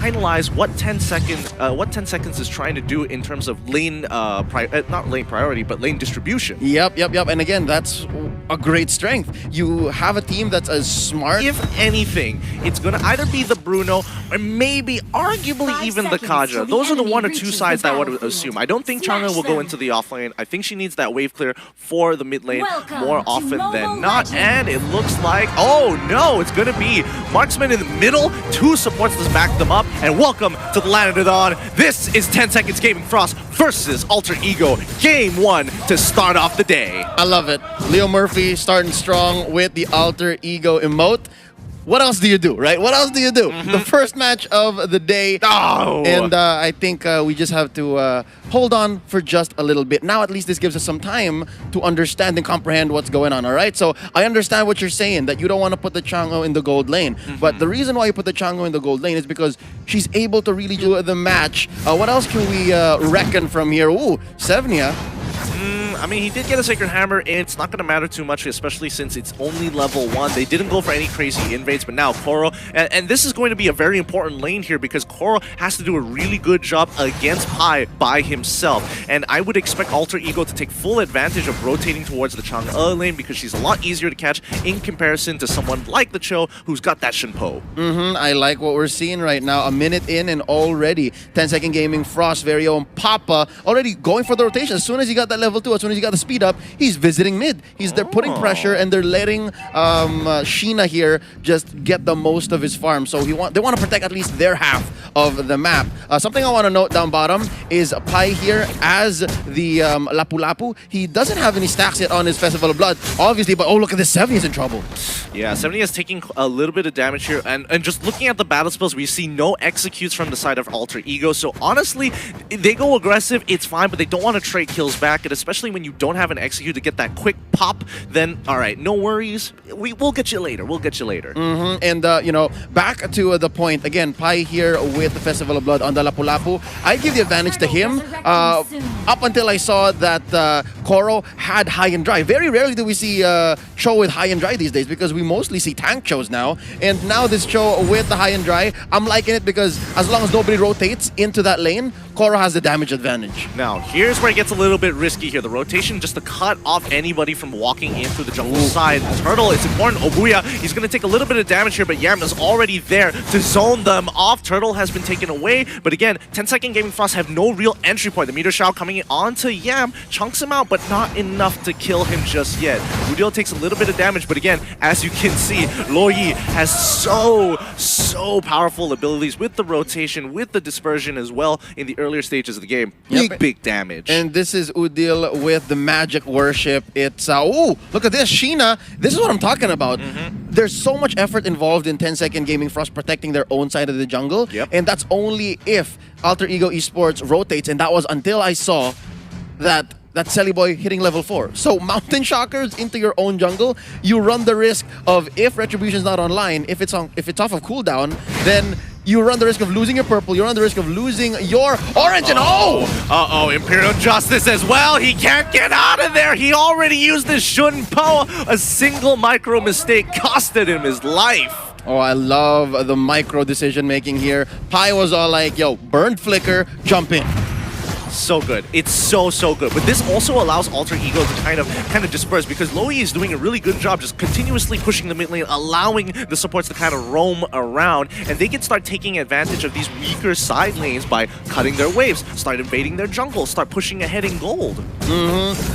finalize what 10 seconds is trying to do in terms of lane, not lane priority, but lane distribution. Yep. And again, that's a great strength. You have a team that's as smart. If anything, it's going to either be the Bruno or maybe, arguably, even the Kaja. Those are the one or two sides that I would assume. I don't think Chang'e will go into the offlane. I think she needs that wave clear for the mid lane more often than not. And it looks like, oh no, it's going to be Marksman in the middle. Two supports to back them up. And welcome to the Land of the Dawn. This is 10 Seconds Gaming Frost versus Alter Ego. Game 1 to start off the day. I love it. Leo Murphy starting strong with the Alter Ego emote. What else do you do, right? What else do you do? The first match of the day. Oh. And I think we just have to hold on for just a little bit. Now, at least this gives us some time to understand and comprehend what's going on, all right? So I understand what you're saying, that you don't want to put the Chang'e in the gold lane. But the reason why you put the Chang'e in the gold lane is because she's able to really do the match. What else can we reckon from here? Ooh, Sevnia. I mean, he did get a Sacred Hammer. It's not going to matter too much, especially since it's only level 1. They didn't go for any crazy invades, but now Koro, and this is going to be a very important lane here because Koro has to do a really good job against Pai by himself. And I would expect Alter Ego to take full advantage of rotating towards the Chang'e lane because she's a lot easier to catch in comparison to someone like the Cho who's got that Shinpo. I like what we're seeing right now. A minute in and already 10 Second Gaming Frost, very own Papa, already going for the rotation. As soon as he got that level 2, as soon as he got the speed up, he's visiting mid. They're putting pressure and they're letting Sheena here just get the most of his farm. So they want to protect at least their half of the map. Something I want to note down bottom is Pai here as the Lapu Lapu. He doesn't have any stacks yet on his Festival of Blood, obviously, but oh, look at this, 70 is in trouble. Yeah, 70 is taking a little bit of damage here, and just looking at the battle spells, we see no executes from the side of Alter Ego. So honestly, they go aggressive, it's fine, but they don't want to trade kills back, and especially when you don't have an execute to get that quick pop, then all right, no worries. We'll get you later. We'll get you later. And you know, back to the point again. Pai here with the Festival of Blood on the Lapu Lapu. I give the advantage to him. Up until I saw that Koro had high and dry. Very rarely do we see Cho with high and dry these days because we mostly see tank Chos now. And now this Cho with the high and dry, I'm liking it because as long as nobody rotates into that lane, Koro has the damage advantage. Now, here's where it gets a little bit risky here. The rotation just to cut off anybody from walking into the jungle side. Turtle, it's important. Obuya, he's going to take a little bit of damage here, but Yam is already there to zone them off. Turtle has been taken away, but again, 10 Second Gaming Frost have no real entry point. The Meteor Shower coming onto Yam, chunks him out, but not enough to kill him just yet. Udil takes a little bit of damage, but again, as you can see, Loyi has so powerful abilities with the rotation, with the dispersion as well in the earlier stages of the game. Big damage. And this is Udil with the magic worship. It's oh, look at this, Sheena. This is what I'm talking about. There's so much effort involved in 10 Second Gaming Frost protecting their own side of the jungle, and that's only if Alter Ego Esports rotates, and that was until I saw that Selly Boy hitting level 4. So Mountain Shockers into your own jungle, you run the risk of, if Retribution's not online, if it's off of cooldown, then you run the risk of losing your purple, you run the risk of losing your orange, and Imperial Justice as well. He can't get out of there. He already used his Shunpo. A single micro mistake costed him his life. Oh, I love the micro decision making here. Pai was all like, yo, burned flicker, jump in. So good. It's so good. But this also allows Alter Ego to kind of disperse because Loyi is doing a really good job just continuously pushing the mid lane, allowing the supports to kind of roam around, and they can start taking advantage of these weaker side lanes by cutting their waves, start invading their jungle, start pushing ahead in gold.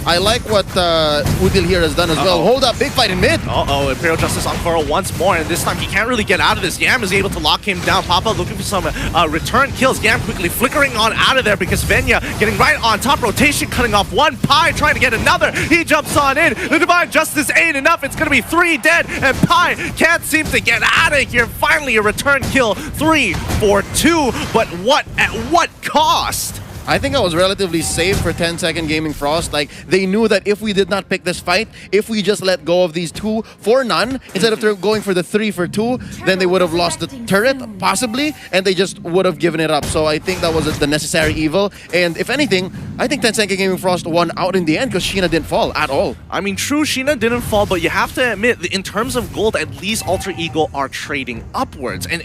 I like what Udil here has done as well. Hold up, big fight in mid. Imperial Justice on Koro once more, and this time he can't really get out of this. Yam is able to lock him down. Papa looking for some return kills. Yam quickly flickering on out of there because Venya getting right on top. Rotation cutting off one. Pai trying to get another. He jumps on in. The Divine Justice ain't enough. It's going to be 3 dead, and Pai can't seem to get out of here. Finally a return kill. 3 for 2, but at what cost? I think I was relatively safe for 10-second Gaming Frost. Like, they knew that if we did not pick this fight, if we just let go of these 2 for none, instead of going for the 3 for 2, then they would have lost the turret, possibly, and they just would have given it up. So I think that was the necessary evil. And if anything, I think 10-second Gaming Frost won out in the end because Sheena didn't fall at all. I mean, true, Sheena didn't fall, but you have to admit, in terms of gold, at least Alter Ego are trading upwards. And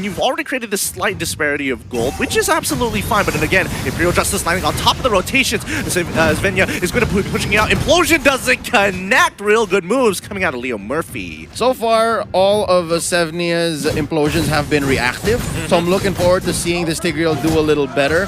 you've already created this slight disparity of gold, which is absolutely fine. But then again, Imperial Justice landing on top of the rotations. Svenja is going to be pushing it out. Implosion doesn't connect. Real good moves coming out of Leo Murphy. So far, all of Sevnia's implosions have been reactive. So I'm looking forward to seeing this Tigreal do a little better.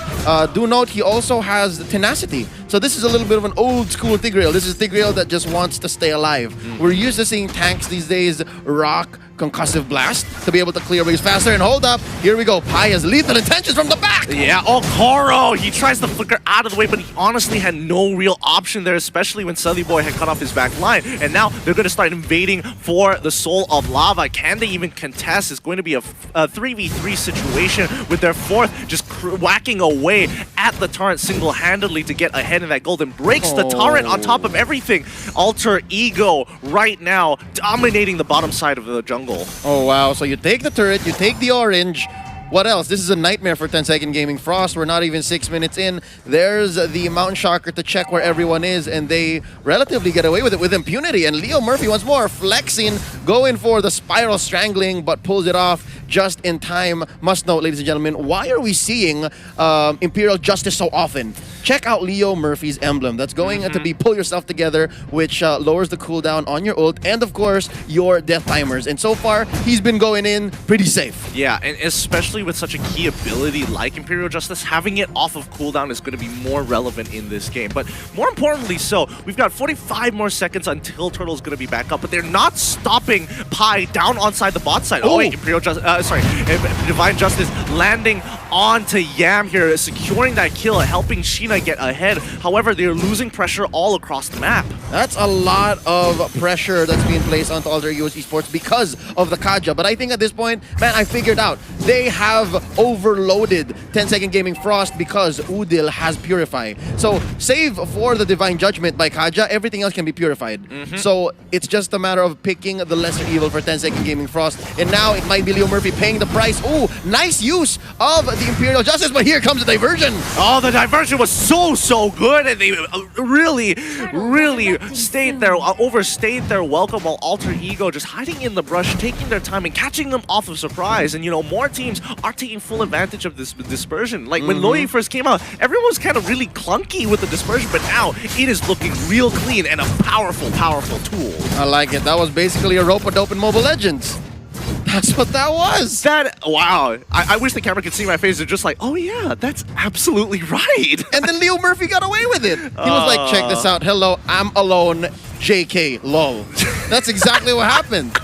Do note, he also has tenacity. So this is a little bit of an old school Tigreal. This is Tigreal that just wants to stay alive. We're used to seeing tanks these days rock Concussive Blast to be able to clear waves faster. And hold up, here we go. Pi has lethal intentions from the back. Yeah, oh, Koro! He tries to flicker out of the way, but he honestly had no real option there, especially when Sully Boy had cut off his back line. And now they're going to start invading for the Soul of Lava. Can they even contest? It's going to be a 3v3 situation with their 4th just whacking away at the turret single-handedly to get ahead in that gold and breaks the turret on top of everything. Alter Ego right now dominating the bottom side of the jungle. Oh, wow. So you take the turret, you take the orange. What else? This is a nightmare for 10-second Gaming Frost. We're not even 6 minutes in. There's the Mountain Shocker to check where everyone is, and they relatively get away with it with impunity. And Leo Murphy once more flexing, going for the spiral strangling, but pulls it off just in time. Must note, ladies and gentlemen, why are we seeing Imperial Justice so often? Check out Leo Murphy's emblem. That's going to be pull yourself together, which lowers the cooldown on your ult, and of course, your death timers. And so far, he's been going in pretty safe. Yeah, and especially with such a key ability like Imperial Justice, having it off of cooldown is going to be more relevant in this game. But more importantly so, we've got 45 more seconds until Turtle's going to be back up, but they're not stopping Pi down onside the bot side. Oh wait, Divine Justice landing onto Yam here, securing that kill, helping Sheena get ahead. However, they're losing pressure all across the map. That's a lot of pressure that's being placed onto Alter Ego Esports because of the Kaja. But I think at this point, man, I figured out. They have overloaded 10-second Gaming Frost because Udil has Purify. So, save for the Divine Judgment by Kaja, everything else can be purified. So, it's just a matter of picking the lesser evil for 10-second Gaming Frost. And now, it might be Leo Murphy paying the price. Ooh, nice use of the Imperial Justice, but here comes the diversion. Oh, the diversion was so good, and they really stayed there, overstayed their welcome, while Alter Ego just hiding in the brush, taking their time and catching them off of surprise. And you know, more teams are taking full advantage of this dispersion. Like when Loi first came out, everyone was kind of really clunky with the dispersion, but now it is looking real clean and a powerful tool. I like it. That was basically a rope-a-dope in Mobile Legends. That's what that was. Wow. I wish the camera could see my face. They're just like, oh yeah, that's absolutely right. And then Leo Murphy got away with it. He was like, check this out. Hello, I'm alone. JK, lol. That's exactly what happened.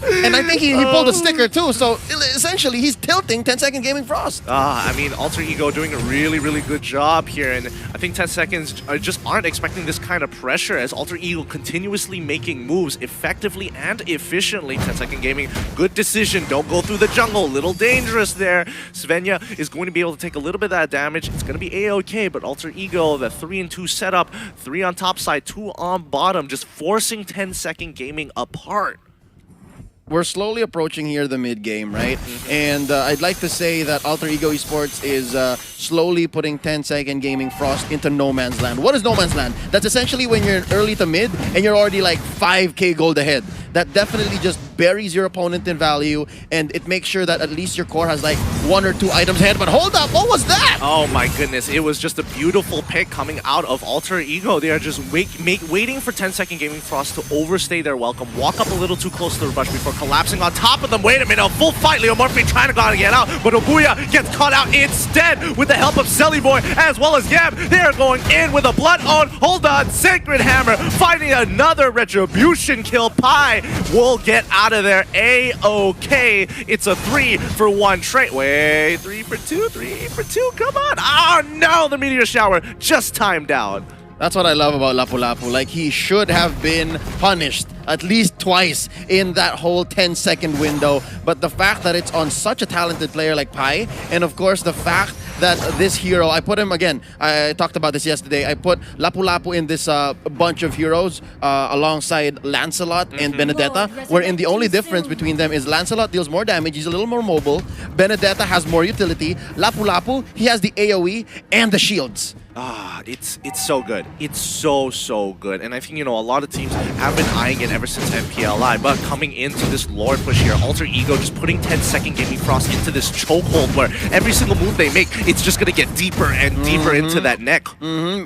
And I think he pulled a sticker too, so essentially he's tilting 10-second Gaming Frost. I mean, Alter Ego doing a really good job here, and I think 10 seconds just aren't expecting this kind of pressure as Alter Ego continuously making moves effectively and efficiently. 10-second Gaming, good decision, don't go through the jungle, little dangerous there. Svenja is going to be able to take a little bit of that damage. It's going to be A-okay, but Alter Ego, the 3-2 setup, 3 on top side, 2 on bottom, just forcing 10-second Gaming apart. We're slowly approaching here the mid-game, right? And I'd like to say that Alter Ego Esports is slowly putting 10-second Gaming Frost into no man's land. What is no man's land? That's essentially when you're in early to mid and you're already like 5k gold ahead. That definitely just buries your opponent in value, and it makes sure that at least your core has like 1 or 2 items ahead. But hold up, what was that? Oh my goodness, it was just a beautiful pick coming out of Alter Ego. They are just waiting for 10-second Gaming Frost to overstay their welcome, walk up a little too close to the rush before collapsing on top of them. Wait a minute, a full fight. Leo Murphy trying to get out, but Obuya gets caught out instead with the help of Selly Boy as well as Yam. They are going in with a blood on. Hold on, Sacred Hammer finding another retribution kill. Pi will get out of there A-okay. It's a 3-for-1 trade. Wait, 3 for 2, come on. Oh no, the meteor shower just timed out. That's what I love about Lapu Lapu. Like, he should have been punished at least twice in that whole 10-second window. But the fact that it's on such a talented player like Pi, and of course the fact that this hero, I put him again, I talked about this yesterday, I put Lapu Lapu in this bunch of heroes alongside Lancelot and Benedetta, wherein the only difference between them is Lancelot deals more damage, he's a little more mobile, Benedetta has more utility, Lapu Lapu, he has the AoE and the shields. It's so good. It's so good. And I think, you know, a lot of teams have been eyeing it ever since MPLI, but coming into this Lord push here, Alter Ego just putting 10-second Gaming Frost into this chokehold where every single move they make, it's just gonna get deeper and deeper into that neck.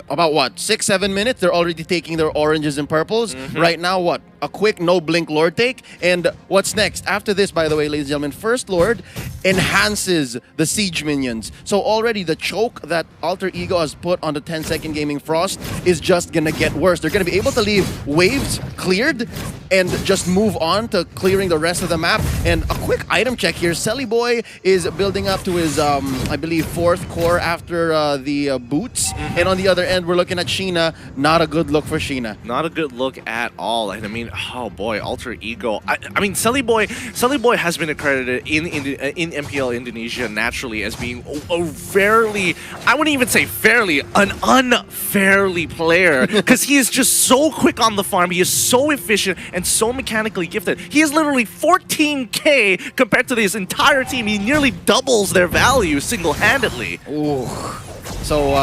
About what, 6-7 minutes? They're already taking their oranges and purples. Right now, what? A quick no-blink Lord take. And what's next? After this, by the way, ladies and gentlemen, First Lord enhances the siege minions. So already the choke that Alter Ego has put on the 10-second Gaming Frost is just gonna get worse. They're gonna be able to leave waves cleared and just move on to clearing the rest of the map. And a quick item check here. Selly Boy is building up to his, I believe, 4th core after the boots. And on the other end, we're looking at Sheena. Not a good look for Sheena. Not a good look at all. And I mean, oh boy, Alter Ego. I mean, Selly Boy has been accredited in MPL Indonesia naturally as being a fairly, I wouldn't even say fairly, an unfairly player, because he is just so quick on the farm, he is so efficient and so mechanically gifted. He is literally 14k compared to his entire team. He nearly doubles their value single-handedly. Ooh. So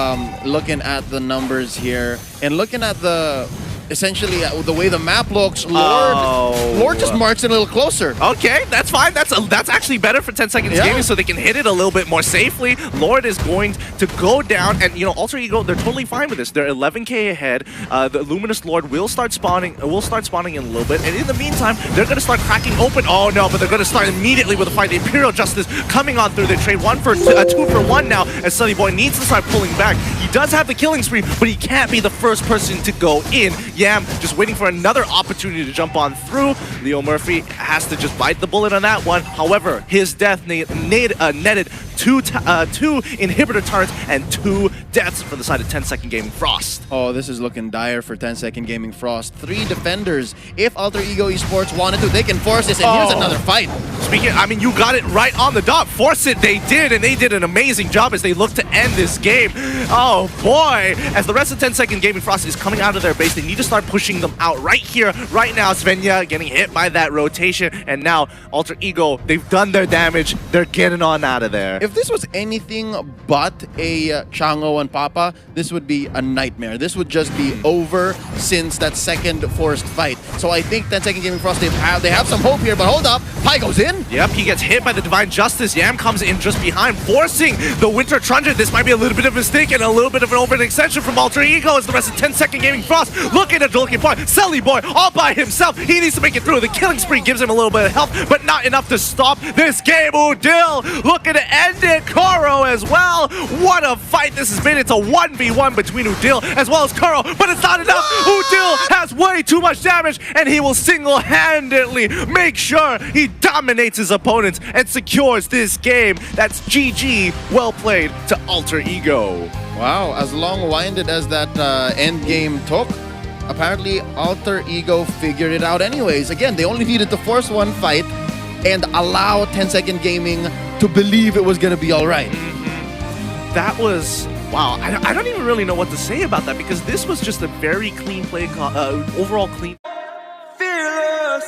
looking at the numbers here and looking at the essentially the way the map looks, Lord just marched in a little closer. Okay, that's fine. That's actually better for 10 seconds gaming, so they can hit it a little bit more safely. Lord is going to go down, and you know, Alter Ego, they're totally fine with this. They're 11k ahead. The Luminous Lord will start spawning. In a little bit, and in the meantime, they're going to start cracking open. Oh no, but they're going to start immediately with a fight. The Imperial Justice coming on through. They trade 2 for 1 now, as Sunny Boy needs to start pulling back. He does have the killing spree, but he can't be the first person to go in. Yam just waiting for another opportunity to jump on through. Leo Murphy has to just bite the bullet on that one. However, his death netted two inhibitor turrets and 2 deaths for the side of 10-second Gaming Frost. Oh, this is looking dire for 10-second Gaming Frost. 3 defenders. If Alter Ego Esports wanted to, they can force this, and here's another fight. Speaking, I mean, you got it right on the dot. Force it, they did, and they did an amazing job as they look to end this game. Oh boy, as the rest of 10-second Gaming Frost is coming out of their base, they need to start pushing them out right here, right now. Svenja getting hit by that rotation, and now Alter Ego, they've done their damage. They're getting on out of there. If this was anything but a Chango and Papa, this would be a nightmare. This would just be over since that second forced fight. So I think 10-second Gaming Frost, they have some hope here, but hold up. Pai goes in. Yep, he gets hit by the Divine Justice. Yam comes in just behind, forcing the Winter Truncheon. This might be a little bit of a mistake and a little bit of an overextension from Alter Ego as the rest of 10-second Gaming Frost looking at looking point. Selly Boy all by himself. He needs to make it through. The killing spree gives him a little bit of health, but not enough to stop this game. Udil looking to end it. Koro as well. What a fight this has been. It's a 1v1 between Udil as well as Koro, but it's not enough. Udil has way too much damage, and he will single-handedly make sure he dominates his opponents and secures this game. That's GG. Well played to Alter Ego. Wow, as long-winded as that end game took, apparently Alter Ego figured it out anyways. Again, they only needed to force one fight and allow 10-second Gaming to believe it was going to be all right. That was... Wow, I don't even really know what to say about that, because this was just a very clean play, overall clean... Fearless.